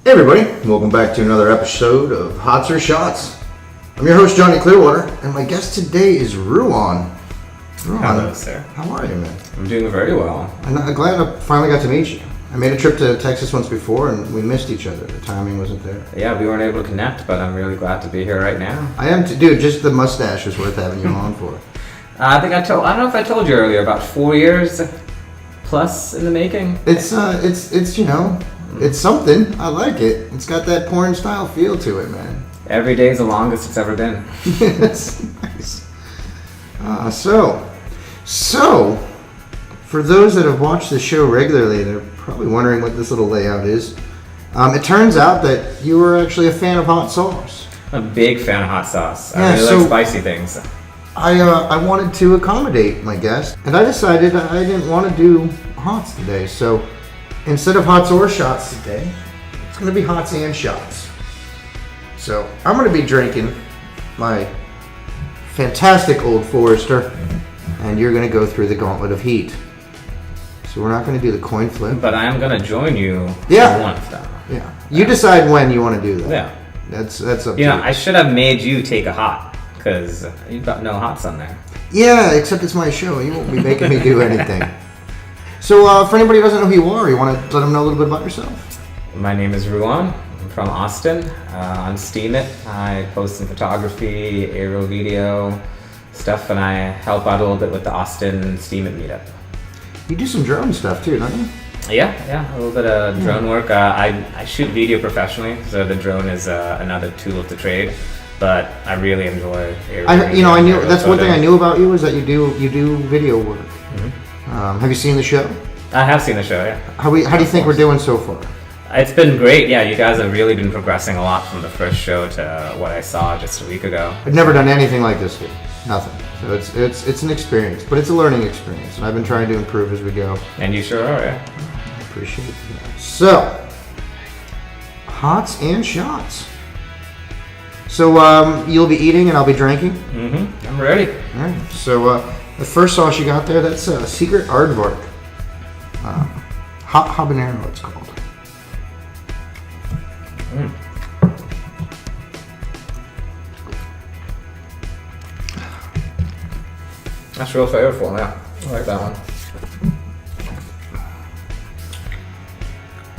Hey everybody, welcome back to another episode of Hots or Shots. I'm your host Johnny Clearwater, and my guest today is Ruan. Hello, sir. How are you, man? I'm doing very well. I'm glad I finally got to meet you. I made a trip to Texas once before, and we missed each other. The timing wasn't there. Yeah, we weren't able to connect, but I'm really glad to be here right now. I am too, dude. Just the mustache is worth having you on for. I don't know if I told you earlier, about 4 years plus in the making. It's you know, it's something. I like it. It's got that porn style feel to it, man. Every day's the longest it's ever been. That's nice. So, for those that have watched the show regularly, they're probably wondering what this little layout is. It turns out that you were actually a fan of hot sauce. I'm a big fan of hot sauce. Yeah, I really like spicy things. I wanted to accommodate my guest, and I decided I didn't want to do hots today. So instead of hots or shots today, it's going to be hots and shots. So I'm going to be drinking my fantastic Old Forester, and you're going to go through the gauntlet of heat. So we're not going to do the coin flip. But I am going to join you Yeah. for one stuff. Yeah. You decide when you want to do that. Yeah. That's up to You know, you. I should have made you take a hot, because you've got no hots on there. Yeah, except it's my show. You won't be making me do anything. So for anybody who doesn't know who you are, you want to let them know a little bit about yourself? My name is Ruan. I'm from Austin. On Steemit, I post some photography, aerial video stuff, and I help out a little bit with the Austin Steemit meetup. You do some drone stuff too, don't you? Yeah, a little bit of drone work. I shoot video professionally, so the drone is another tool of the trade. But I really enjoy aerial video. I knew that's one thing I knew about you is that you do video work. Mm-hmm. Have you seen the show? I have seen the show. Yeah. How do you think we're doing so far? It's been great. Yeah, you guys have really been progressing a lot from the first show to what I saw just a week ago. I've never done anything like this here. Nothing. So it's an experience, but it's a learning experience, and I've been trying to improve as we go. And you sure are, yeah. I appreciate that. So, hots and shots. So you'll be eating and I'll be drinking. Mm-hmm. I'm ready. All right. So the first sauce you got there, that's Secret Aardvark. Hot habanero, it's called. Mm. That's real flavorful, yeah. I like that one.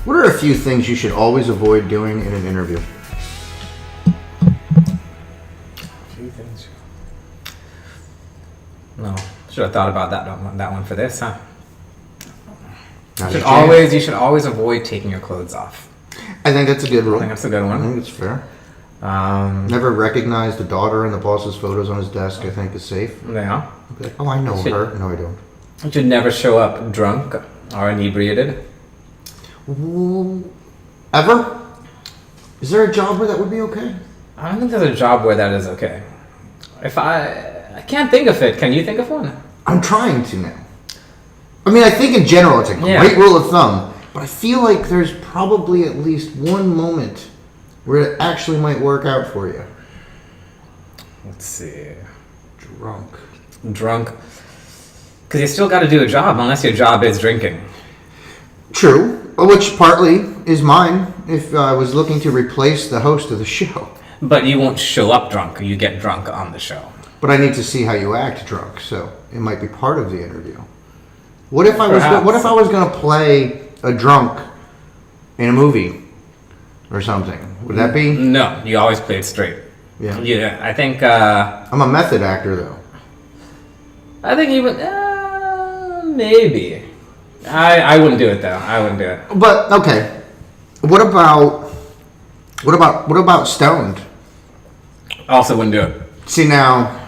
What are a few things you should always avoid doing in an interview? No, should have thought about that one for this, huh? Not You should always avoid taking your clothes off. I think that's a good rule. I think that's a good I one. think it's fair. Never. Never recognize the daughter in the boss's photos on his desk, I think is safe. Yeah. Be like, oh, I know her. No, I don't. You should never show up drunk or inebriated. Ooh, ever? Is there a job where that would be okay? I don't think there's a job where that is okay. I can't think of it. Can you think of one? I'm trying to now. I mean, I think in general it's a great rule of thumb, but I feel like there's probably at least one moment where it actually might work out for you. Let's see. Drunk. Because you still got to do a job unless your job is drinking. True, which partly is mine if I was looking to replace the host of the show. But you won't show up drunk. You get drunk on the show. But I need to see how you act drunk, so it might be part of the interview. What if I was going to play a drunk in a movie or something? Would that be? No, you always play it straight. Yeah. Yeah, I think. I'm a method actor, though. I think even maybe. I wouldn't do it though. I wouldn't do it. But okay, what about stoned? Also wouldn't do it. See now.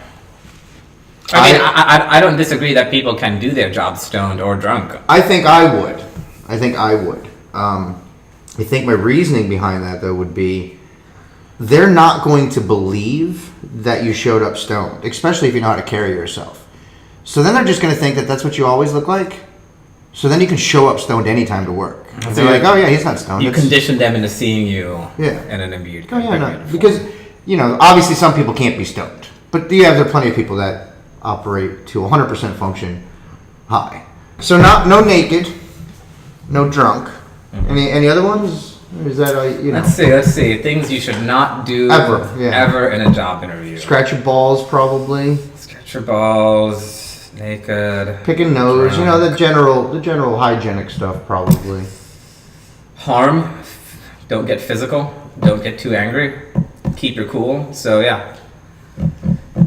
I don't disagree that people can do their job stoned or drunk. I think I would. I think my reasoning behind that though would be they're not going to believe that you showed up stoned, especially if you know how to carry yourself. So then they're just going to think that that's what you always look like. So then you can show up stoned anytime to work. So they're like, oh yeah, he's not stoned. You condition them into seeing you in an imbued. Oh yeah, no, because obviously some people can't be stoned, but there are plenty of people that operate to 100% function high. So no naked, no drunk. Mm-hmm. Any other ones? Or is that you know? Let's see. Things you should not do ever in a job interview. Scratch your balls, probably. Scratch your balls, naked. Picking nose, drunk. You know, the general hygienic stuff, probably. Harm. Don't get physical. Don't get too angry. Keep your cool. So yeah.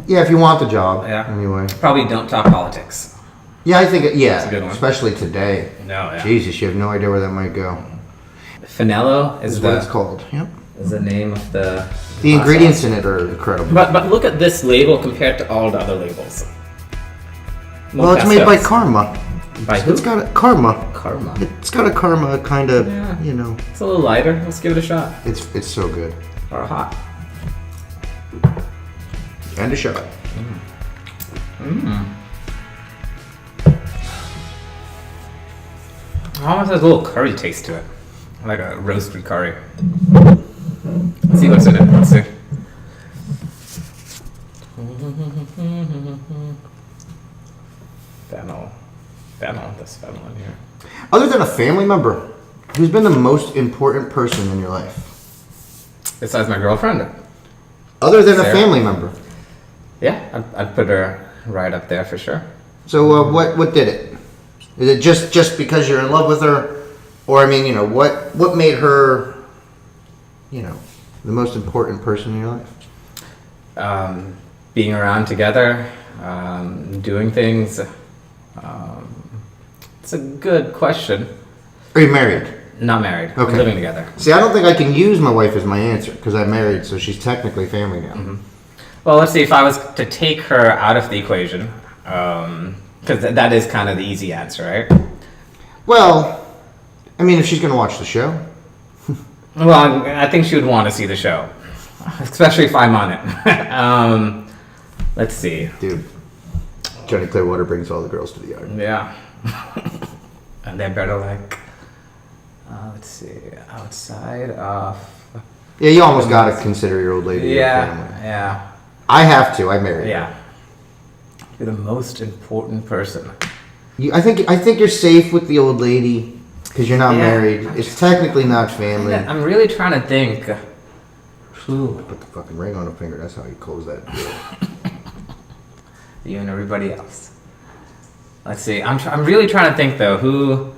Yeah, if you want the job. Yeah. Anyway. Probably don't talk politics. Yeah, I think That's a good one. Especially today. No, yeah. Jesus, you have no idea where that might go. Finello is what it's called. Yep. Is the name of the ingredients in it are incredible. But look at this label compared to all the other labels. Well, it's made by Karma. By who? It's got a Karma. Karma. It's got a Karma kind of, you know. It's a little lighter. Let's give it a shot. It's so good. Or hot. And a shot. Almost has a little curry taste to it. Like a roasted curry. Let's see what's in it. Let's see. Fennel. There's fennel in here. Other than a family member, who's been the most important person in your life? Besides my girlfriend? Other than Sarah. A family member? Yeah, I'd put her right up there for sure. So what did it? Is it just because you're in love with her? Or, I mean, you know, what made her, you know, the most important person in your life? Being around together, doing things. It's a good question. Are you married? Not married. Okay. We're living together. See, I don't think I can use my wife as my answer because I'm married, so she's technically family now. Mm-hmm. Well, let's see. If I was to take her out of the equation, because that is kind of the easy answer, right? Well, I mean, if she's going to watch the show. Well, I think she would want to see the show, especially if I'm on it. Let's see. Dude, Johnny Clearwater brings all the girls to the yard. Yeah. And they're better like, let's see, outside of... Yeah, you almost got to consider your old lady your family. Yeah. I have to. I married her. Yeah. You're the most important person. I think you're safe with the old lady because you're not married. It's technically not family. Yeah, I'm really trying to think. Who? Put the fucking ring on her finger. That's how you close that deal. You and everybody else. Let's see. I'm really trying to think though. Who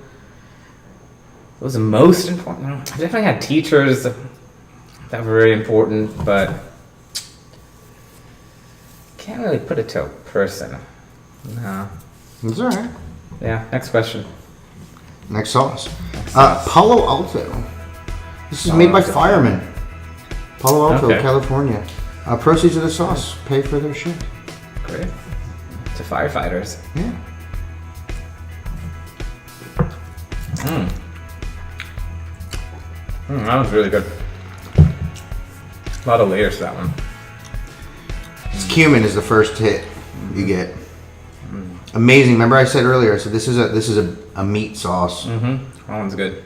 was the most important? I definitely had teachers that were very important, but can't really put it to a person. No. It's all right. Yeah. Next question. Next sauce. Palo Alto. This is made by firemen. Palo Alto, California. Proceeds of the sauce pay for their shit. Great. To firefighters. Yeah. That was really good. A lot of layers to that one. Cumin is the first hit you get. Amazing. Remember I said earlier, so this is a meat sauce. Mm-hmm. That one's good.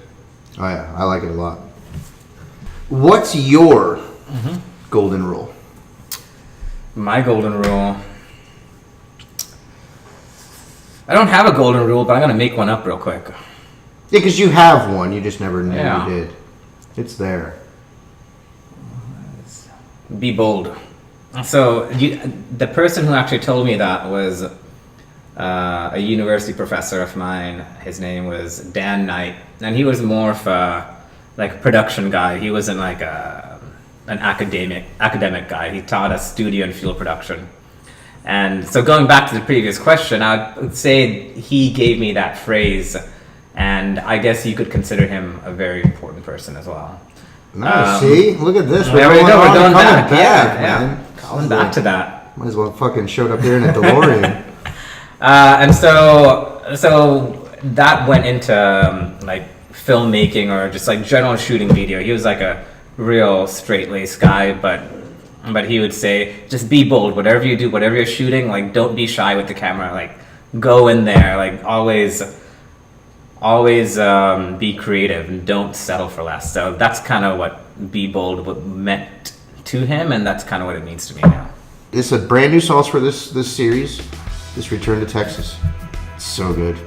Oh yeah, I like it a lot. What's your golden rule? My golden rule. I don't have a golden rule, but I'm gonna make one up real quick. Yeah, because you have one. You just never knew you did. It's there. Be bold. So the person who actually told me that was a university professor of mine. His name was Dan Knight, and he was more of a production guy. He wasn't like an academic guy. He taught us studio and field production. And so going back to the previous question, I would say he gave me that phrase, and I guess you could consider him a very important person as well. Nice. See, look at this. There we go. We're going back. Man. Calling back to that. Might as well fucking showed up here in a DeLorean. And so that went into filmmaking or just general shooting video. He was like a real straight-laced guy, but he would say, just be bold. Whatever you do, whatever you're shooting, don't be shy with the camera. Go in there. Always be creative and don't settle for less. So that's kind of what be bold meant to him, and that's kind of what it means to me now. It's a brand new sauce for this series. This Return to Texas. It's so good.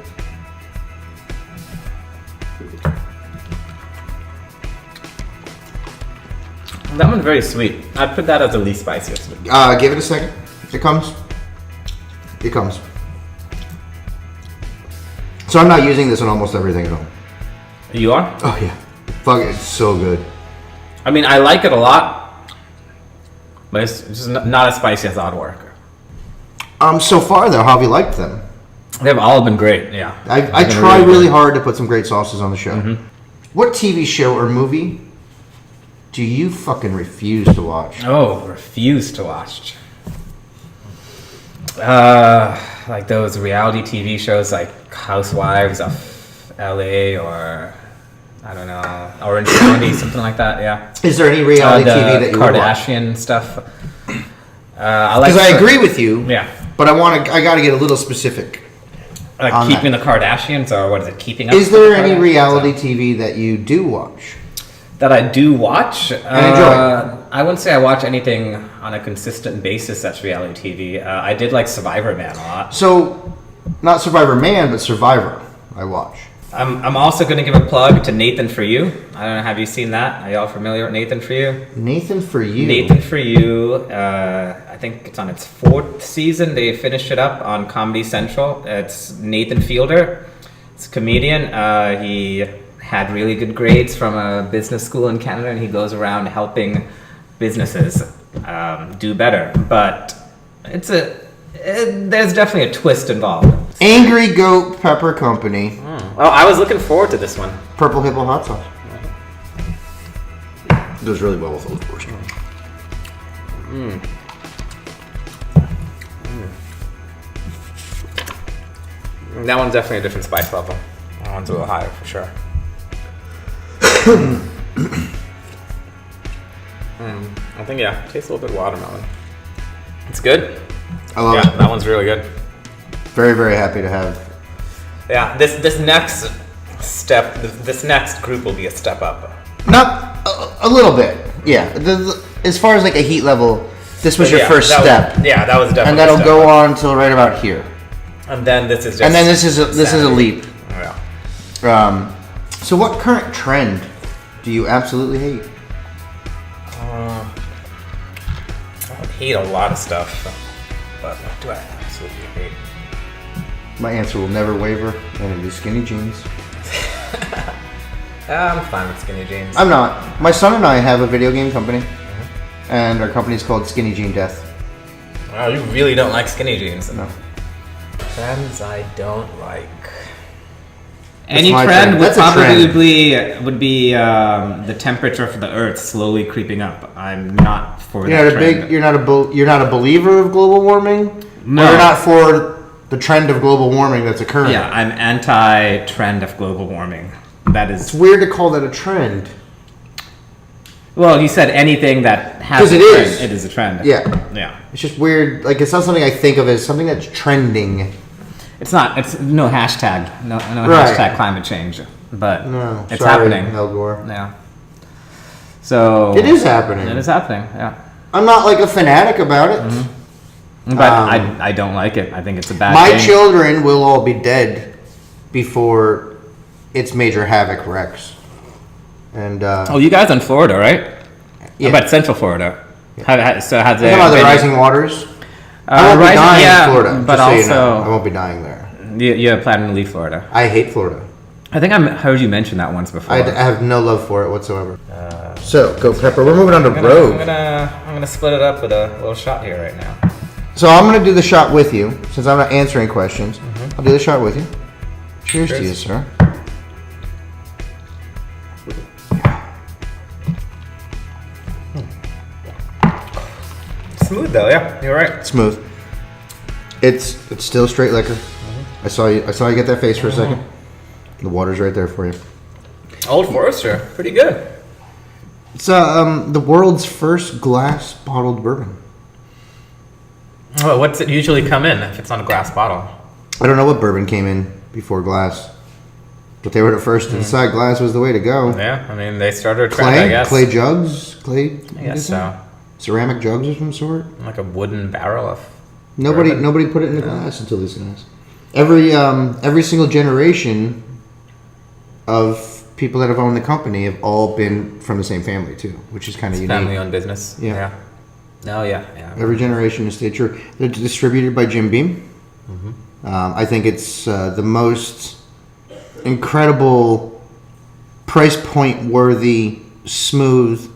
That one's very sweet. I'd put that as the least spiciest. Give it a second. It comes. It comes. So I'm not using this on almost everything at all. You are? Oh yeah. Fuck, it's so good. I mean, I like it a lot, but it's just not as spicy as Odd Worker. So far though, how have you liked them? They've all been great, yeah. I try really hard to put some great sauces on the show. Mm-hmm. What TV show or movie do you fucking refuse to watch? Oh, refuse to watch. Like those reality TV shows like Housewives of LA or I don't know, Orange County, something like that, yeah. Is there any reality TV that you would watch? Kardashian stuff. Because I agree with you. Yeah. But I got to get a little specific. Like keeping the Kardashians, or what is it? Keeping up. Is there any reality TV that you do watch? That I do watch and enjoy? I wouldn't say I watch anything on a consistent basis that's reality TV. I did like Survivor Man a lot. So, not Survivor Man, but Survivor. I watch. I'm also going to give a plug to Nathan For You. I don't know, have you seen that? Are y'all familiar with Nathan For You? Nathan For You? Nathan For You. I think it's on its 4th season. They finished it up on Comedy Central. It's Nathan Fielder. It's a comedian. He had really good grades from a business school in Canada, and he goes around helping businesses do better. But there's definitely a twist involved. Angry Goat Pepper Company. Oh, I was looking forward to this one. Purple Hippo Hot Sauce. It does really well with Old Forester. That one's definitely a different spice level. That one's a little higher for sure. I think, yeah, it tastes a little bit watermelon. It's good. I love it. That one's really good. Very, very happy to have. Yeah, this next step, this next group will be a step up. Not a little bit, yeah. As far as like a heat level, this was your first step. That was definitely. And that'll go on until right about here. And then this is just. And then this is a leap. Yeah. So what current trend do you absolutely hate? I hate a lot of stuff, but what do I absolutely hate? My answer will never waver, and it is skinny jeans. I'm fine with skinny jeans. I'm not. My son and I have a video game company, and our company is called Skinny Jean Death. Wow, you really don't like skinny jeans. No. Trends I don't like. That's Any my trend trend. would That's a trend. would be the temperature of the Earth slowly creeping up. I'm not for that trend. You're not a believer of global warming. No. Or you're not for the trend of global warming that's occurring. Yeah, I'm anti-trend of global warming. That is. It's weird to call that a trend. Well, you said anything that has. Because it is. It is a trend. Yeah. Yeah. It's just weird. Like it's not something I think of as something that's trending. It's not. It's no hashtag. No Right. hashtag climate change. But No, it's sorry, happening. Al Gore. Yeah. So It is happening. It is happening. Yeah. I'm not like a fanatic about it. But I don't like it. I think it's a bad My thing. children will all be dead before its major havoc wrecks. And Oh, you guys in Florida, right? yeah. How about Central Florida? So has Talking about the rising waters. I won't be dying in Florida. But just also, so you know. I won't be dying there. you're planning to leave Florida. I hate Florida. I think I heard you mention that once before. I have no love for it whatsoever. So, go Pepper. We're moving on to Rogue. I'm gonna split it up with a little shot here right now. So I'm going to do the shot with you, since I'm not answering questions. I'll do the shot with you. Cheers to you, sir. Smooth though, yeah. You're right. Smooth. It's still straight liquor. I saw you get that face for a second. The water's right there for you. Old Forester, pretty good. It's the world's first glass bottled bourbon. Well, what's it usually come in if it's on a glass bottle? I don't know what bourbon came in before glass, but they were the first to decide glass was the way to go. Yeah, I mean they started a trend, I guess. Clay jugs, clay. I guess so. Ceramic jugs of some sort. Like a wooden barrel of. Nobody bourbon? put it in the glass until these guys. Every single generation of people that have owned the company have all been from the same family too, which is kind of unique. Family-owned business. Yeah. Oh yeah. Every generation has stayed true. They're distributed by Jim Beam. I think it's the most incredible, price point worthy, smooth,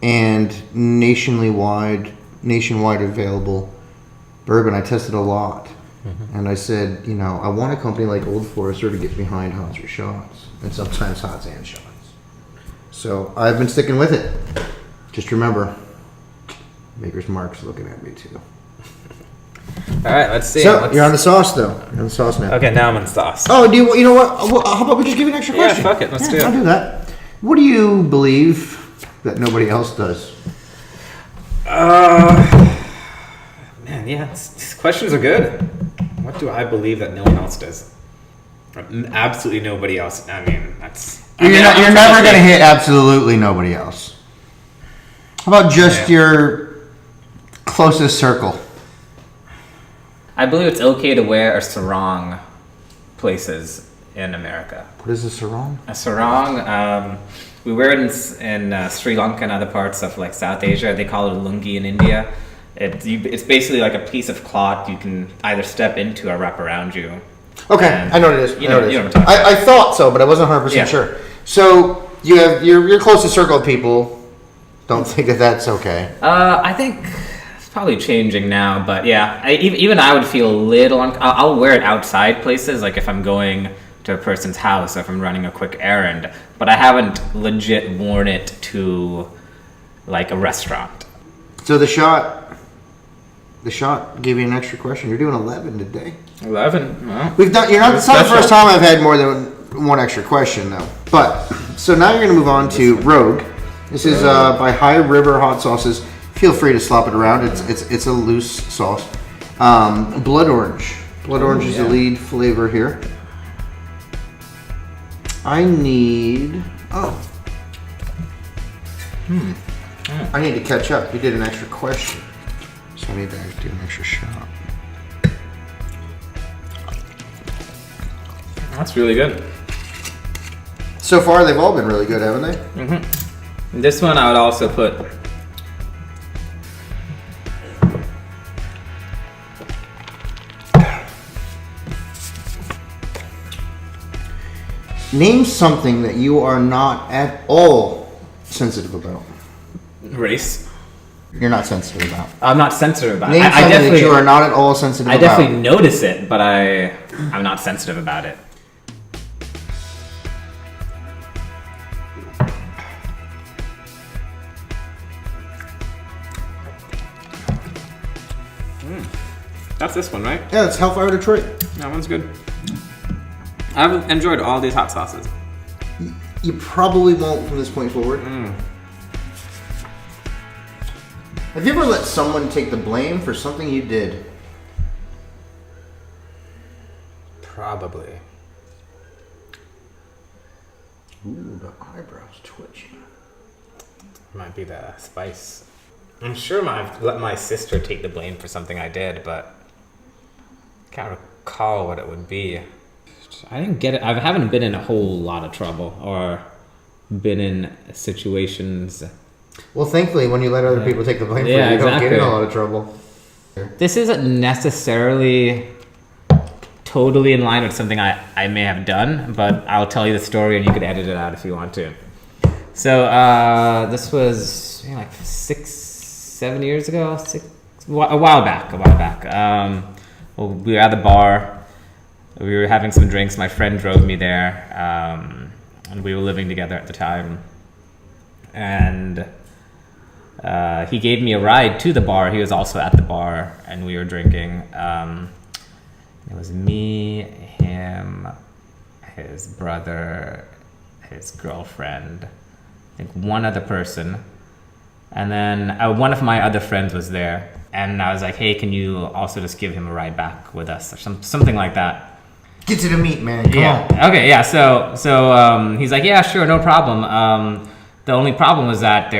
and nationwide available bourbon. I tested a lot, and I said, I want a company like Old Forester to get behind hots or shots, and sometimes hots and shots. So I've been sticking with it. Just remember, Maker's Mark's looking at me too. All right, let's see. So you're on the sauce, though. You're on the sauce now. Okay, now I'm on sauce. Oh, you know what? Well, how about we just give you an extra question? Yeah, fuck it. Let's do it. I'll do that. What do you believe that nobody else does? Man, yeah, these questions are good. What do I believe that no one else does? Absolutely nobody else. I mean, that's... You're never going to hit absolutely nobody else. How about just your closest circle? I believe it's okay to wear a sarong places in America. What is a sarong? A sarong, we wear it in Sri Lanka and other parts of like South Asia. They call it a lungi in India. It's basically like a piece of cloth you can either step into or wrap around you. Okay, And I know what it is. You know what I'm talking about. I thought so, but I wasn't 100% sure. So you have your closest circle of people. Don't think that that's okay. I think it's probably changing now, but yeah, even I would feel a little. I'll wear it outside places, like if I'm going to a person's house or if I'm running a quick errand. But I haven't legit worn it to like a restaurant. So the shot gave you an extra question. You're doing 11 today. 11. Well, We've done. It's not the first time I've had more than one extra question though. But so now you're going to move on to Rogue. This is by High River Hot Sauces. Feel free to slop it around. It's a loose sauce. Blood orange. Blood orange is the lead flavor here. I need. I need to catch up. You did an extra question, so I need to do an extra shot. that's really good. So far, they've all been really good, haven't they? This one I would also put. Name something that you are not at all sensitive about. Race. You're not sensitive about. I'm not sensitive about Name it. something that you are not at all sensitive I about. definitely notice it, but I'm not sensitive about it. That's this one, right? Yeah, it's Hellfire Detroit. That one's good. I've enjoyed all these hot sauces. You probably won't from this point forward. Have you ever let someone take the blame for something you did? Probably. Ooh, the eyebrows twitching. Might be the spice. I'm sure I've let my sister take the blame for something I did, but can't recall what it would be. I didn't get it. I haven't been in a whole lot of trouble or been in situations. Well, thankfully, when you let other people take the blame for you, you don't get in a lot of trouble. This isn't necessarily totally in line with something I may have done, but I'll tell you the story and you could edit it out if you want to. So this was like 6-7 years ago, a while back. Well, we were at the bar. We were having some drinks. My friend drove me there, and we were living together at the time. And he gave me a ride to the bar. He was also at the bar, and we were drinking. It was me, him, his brother, his girlfriend, I think one other person. And then one of my other friends was there. And I was like, hey, can you also just give him a ride back with us? Or something like that. Get to the meat, man. Come on. Okay, yeah. So he's like, yeah, sure, no problem. The only problem was that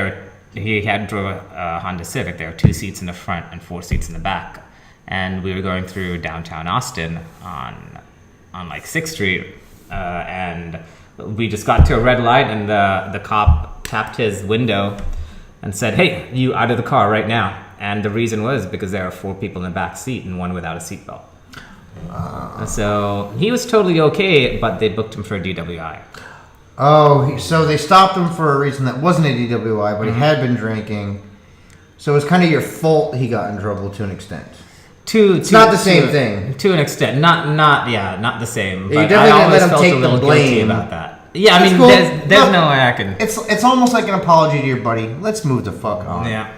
he had drove a Honda Civic. There were 2 seats in the front and 4 seats in the back. And we were going through downtown Austin on like 6th Street. And we just got to a red light, and the cop tapped his window and said, "Hey, you out of the car right now." And the reason was because there are 4 people in the back seat and one without a seatbelt. So he was totally okay, but they booked him for a DWI. Oh, so they stopped him for a reason that wasn't a DWI, but he had been drinking. So it was kind of your fault he got in trouble to an extent. It's not the same thing. To an extent. Not the same. Yeah, but you definitely I didn't always let him felt take a the little blame. guilty about that. Yeah, I mean, cool. there's no way I can... It's almost like an apology to your buddy. Let's move the fuck on. Yeah.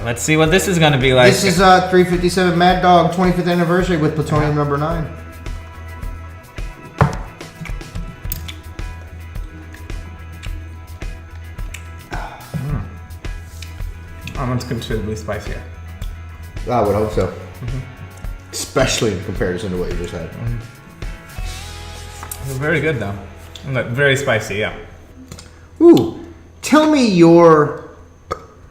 Let's see what this is going to be like. This is 357 Mad Dog 25th anniversary with plutonium number 9. That one's considerably spicier. I would hope so. Especially in comparison to what you just had. Very good, though. Very spicy, yeah. Ooh, tell me your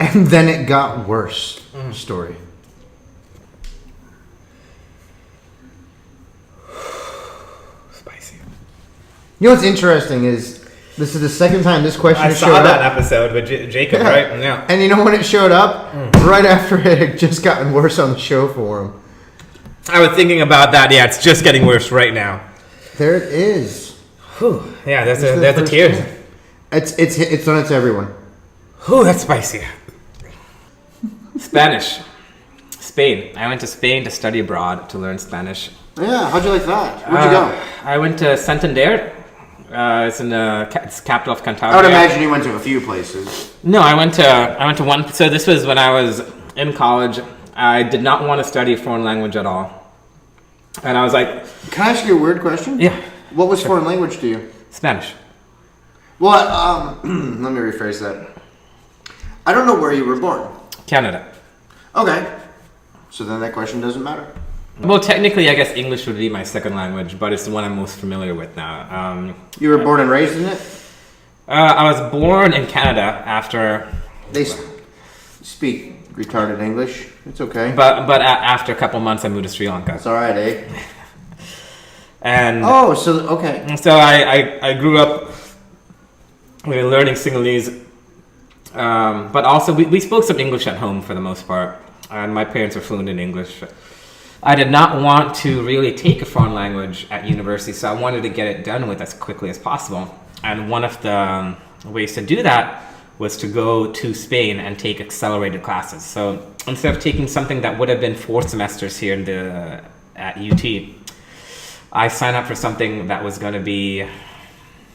"and then it got worse" story. Spicy. You know what's interesting is this is the second time this question I has saw showed that up. episode with Jacob, right? Yeah. And you know when it showed up? Right after it had just gotten worse on the show for him. I was thinking about that. Yeah, it's just getting worse right now. There it is. Whew. Yeah, there's It's the tears. one. It's done it to everyone. Whew, that's spicy. Spanish. Spain. I went to Spain to study abroad to learn Spanish. Yeah, how'd you like that? Where'd you go? I went to Santander. It's in it's capital of Cantabria. I would imagine you went to a few places. No, I went to one. So this was when I was in college. I did not want to study a foreign language at all, and I was like, Can I ask you a weird question? "Yeah, What was foreign language to you? Spanish." Well, let me rephrase that. I don't know where you were born. Canada. Okay. So then that question doesn't matter. Well, technically, I guess English would be my second language, but it's the one I'm most familiar with now. You were born and raised in it? I was born in Canada after, They speak retarded English. It's okay. but after a couple months, I moved to Sri Lanka. It's alright, eh? And okay. so I grew up learning Sinhalese, but also we spoke some English at home for the most part, and my parents are fluent in English. I did not want to really take a foreign language at university, so I wanted to get it done with as quickly as possible. And one of the ways to do that was to go to Spain and take accelerated classes. So instead of taking something that would have been 4 semesters here at UT, I signed up for something that was going to be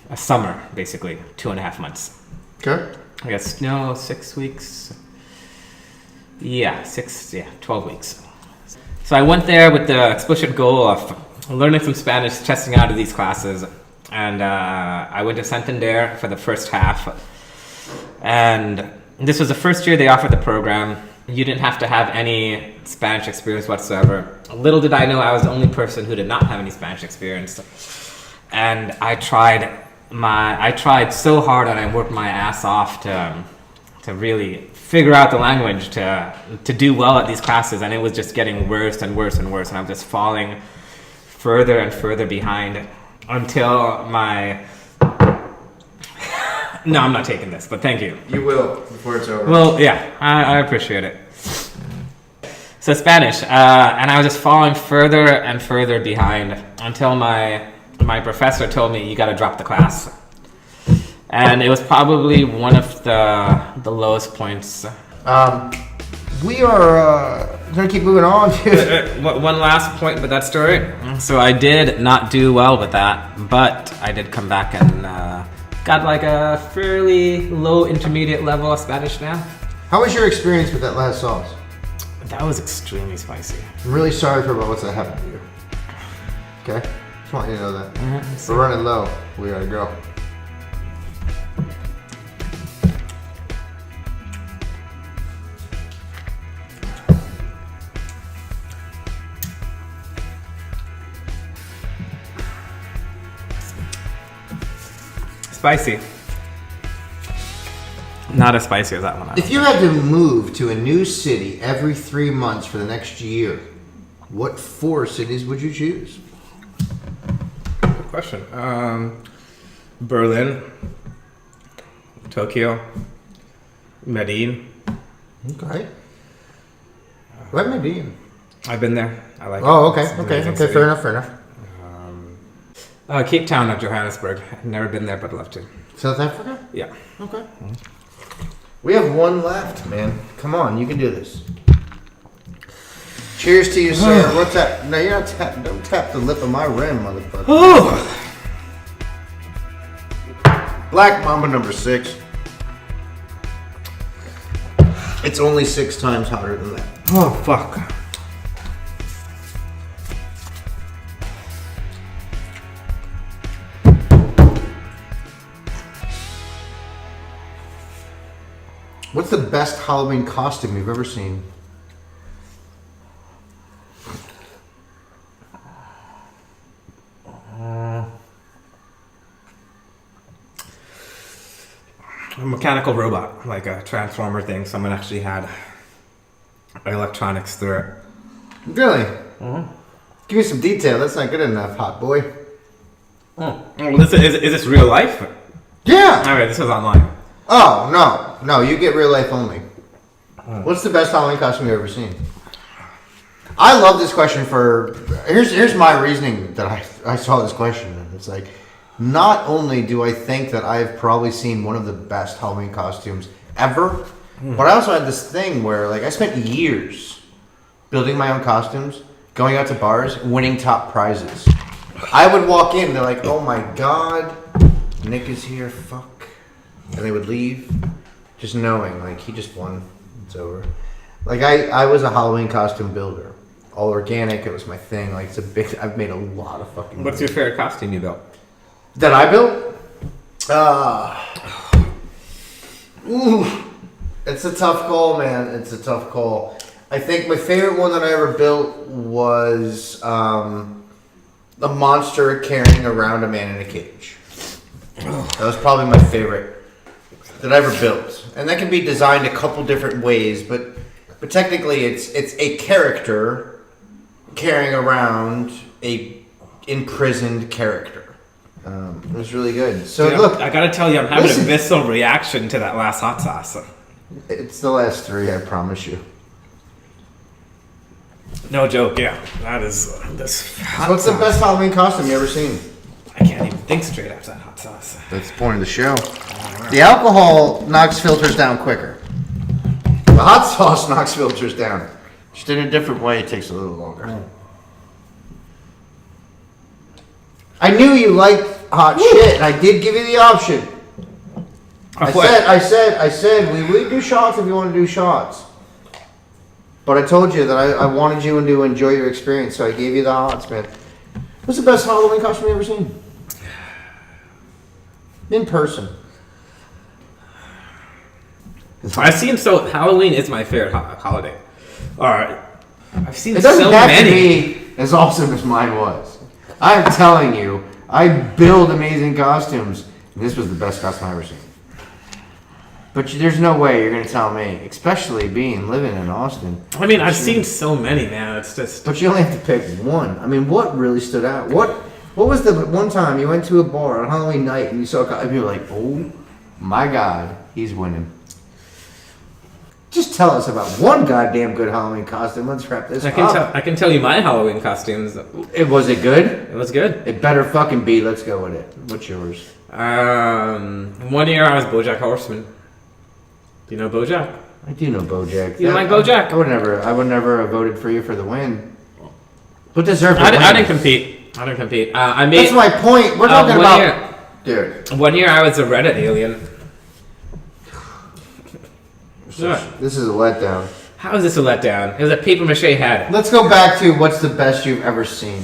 a summer, basically, 2.5 months. Okay. I guess, 6 weeks. 12 weeks. So I went there with the explicit goal of learning some Spanish, testing out of these classes, and I went to Santander for the first half. And this was the first year they offered the program. You didn't have to have any Spanish experience whatsoever. Little did I know I was the only person who did not have any Spanish experience. And I tried so hard and I worked my ass off to really figure out the language, to do well at these classes, and it was just getting worse and worse and worse, and I'm just falling further and further behind until my... No, I'm not taking this, but thank you. You will before it's over. Well, yeah, I appreciate it. So Spanish, and I was just falling further and further behind until my professor told me, you got to drop the class. And it was probably one of the lowest points. We are going to keep moving on to... One last point with that story. So I did not do well with that, but I did come back and got like a fairly low intermediate level of Spanish now. How was your experience with that last sauce? That was extremely spicy. I'm really sorry for what's that happened to you. Okay? Just want you to know that. We're running low. We gotta go. Spicy. Not as spicy as that one. If you had to move to a new city every 3 months for the next year, what 4 cities would you choose? question. Berlin, Tokyo, Medellin. Okay. Let me be. I've been there. I like it. Oh, okay, It's an okay, amazing okay. city. Fair enough, fair enough. Cape Town or Johannesburg. I've never been there, but I'd love to. South Africa? Yeah. Okay. We have one left, man. Come on, you can do this. Cheers to you, sir. What's that? No, you're not don't tap the lip of my rim, motherfucker. Oh! Black Mamba number 6. It's only 6 times hotter than that. Oh, fuck. What's the best Halloween costume you've ever seen? A mechanical robot, like a transformer thing. Someone actually had electronics through it. Really? Give me some detail. That's not good enough, hot boy. Oh, is this real life? Yeah! Alright, this was online. Oh, no. You get real life only. What's the best Halloween costume you've ever seen? I love this question for... Here's my reasoning that I saw this question. And it's like, not only do I think that I've probably seen one of the best Halloween costumes ever, but I also had this thing where like I spent years building my own costumes, going out to bars, winning top prizes. I would walk in, they're like, oh my god, Nick is here, fuck. And they would leave, just knowing, like, he just won, it's over. Like, I was a Halloween costume builder. All organic, it was my thing. Like, I've made a lot of fucking... What's your favorite costume you built? That I built? It's a tough call, man. It's a tough call. I think my favorite one that I ever built was a monster carrying around a man in a cage. That was probably my favorite that I ever built. And that can be designed a couple different ways, but technically it's a character carrying around a imprisoned character. It was really good. So Dude, look, I gotta tell you, I'm having listen. a visceral reaction to that last hot sauce. It's the last 3, I promise you. No joke, yeah. That is this. Hot What's the sauce. best Halloween costume you ever seen? I can't even think straight after that hot sauce. That's the point of the show. The alcohol knocks filters down quicker. The hot sauce knocks filters down. Just in a different way, it takes a little longer. I knew you liked hot shit, and I did give you the option. I said, we would do shots if you want to do shots. But I told you that I wanted you to enjoy your experience, so I gave you the hots, man. What's the best Halloween costume you ever seen? In person. I've seen Halloween is my favorite holiday. All right, I've seen It doesn't so have many. to be as awesome as mine was. I'm telling you, I build amazing costumes. This was the best costume I've ever seen. But there's no way you're going to tell me, especially living in Austin. I mean, I've seen so many, man. It's just. But you only have to pick one. I mean, what really stood out? What was the one time you went to a bar on Halloween night and you saw a costume and you were like, oh my god, he's winning. Just tell us about one goddamn good Halloween costume. Let's wrap this up. I can tell you my Halloween costumes. Was it good? It was good. It better fucking be. Let's go with it. What's yours? 1 year I was BoJack Horseman. Do you know BoJack? I do know BoJack. You like BoJack? I would never have voted for you for the win. Who deserved the win? I didn't compete. I made. That's my point. We're talking about. Year, Dude. 1 year I was a Reddit alien. This is a letdown. How is this a letdown? It was a paper mache head. Let's go back to what's the best you've ever seen.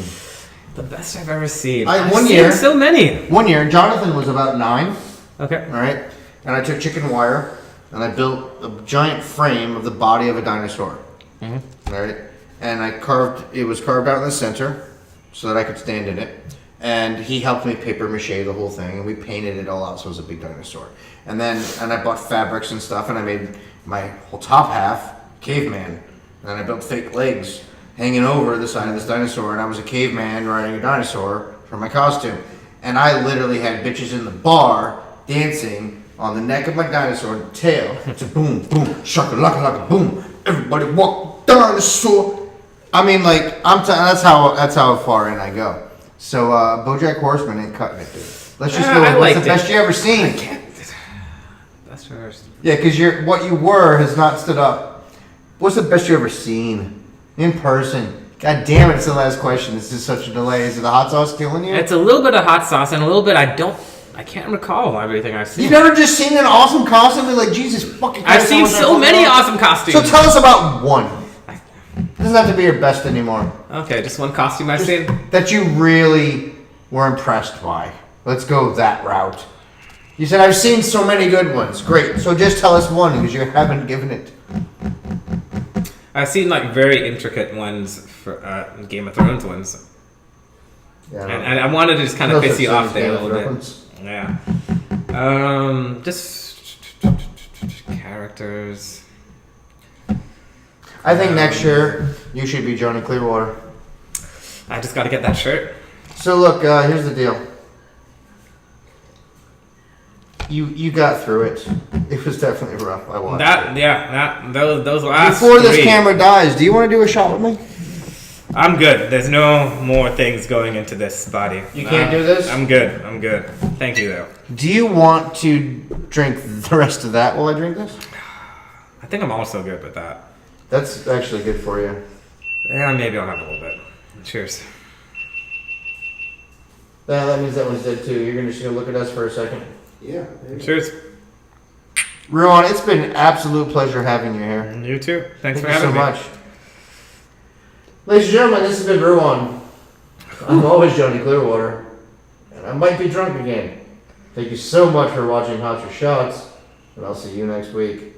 The best I've ever seen. I've I've seen so many. 1 year, Jonathan was about 9. Okay. All right, and I took chicken wire and I built a giant frame of the body of a dinosaur. Mm-hmm. All right, and it was carved out in the center so that I could stand in it. And he helped me paper mache the whole thing, and we painted it all out so it was a big dinosaur. And I bought fabrics and stuff, and I made my whole top half caveman. And then I built fake legs hanging over the side of this dinosaur, and I was a caveman riding a dinosaur for my costume. and I literally had bitches in the bar dancing on the neck of my dinosaur tail. It's a boom, boom, shaka laka laka boom. Everybody walk dinosaur. I mean, like that's how far in I go. So BoJack Horseman ain't cutting it, dude. Let's just go. What's the best you ever seen? I can't. Best first. Yeah, because what you were has not stood up. What's the best you ever seen in person? God damn it! It's the last question. This is such a delay. Is it the hot sauce killing you? It's a little bit of hot sauce and a little bit. I can't recall everything I've seen. You've never just seen an awesome costume and like Jesus fucking Christ. I've seen so many awesome costumes. So tell us about one. It doesn't have to be your best anymore. Okay, just one costume I've seen. That you really were impressed by. Let's go that route. You said I've seen so many good ones. Great. So just tell us one because you haven't given it. I've seen like very intricate ones for Game of Thrones ones. Yeah, and I wanted to just kind of piss you off there a little bit. Yeah. Just characters. I think next year you should be Johnny Clearwater. I just got to get that shirt. So look, here's the deal. You got through it. It was definitely rough. I watched it. Those last Before this three, camera dies, do you want to do a shot with me? I'm good. There's no more things going into this body. You can't do this? I'm good. Thank you, though. Do you want to drink the rest of that while I drink this? I think I'm also good with that. That's actually good for you. Yeah, maybe I'll have a little bit. Cheers. That means that one's dead too. You're just going to look at us for a second. Yeah. Cheers. Ruan, it's been an absolute pleasure having you here. You too. Thanks Thank for you having so me. much. Ladies and gentlemen, this has been Ruan. I'm always Johnny Clearwater. And I might be drunk again. Thank you so much for watching Hot Your Shots. And I'll see you next week.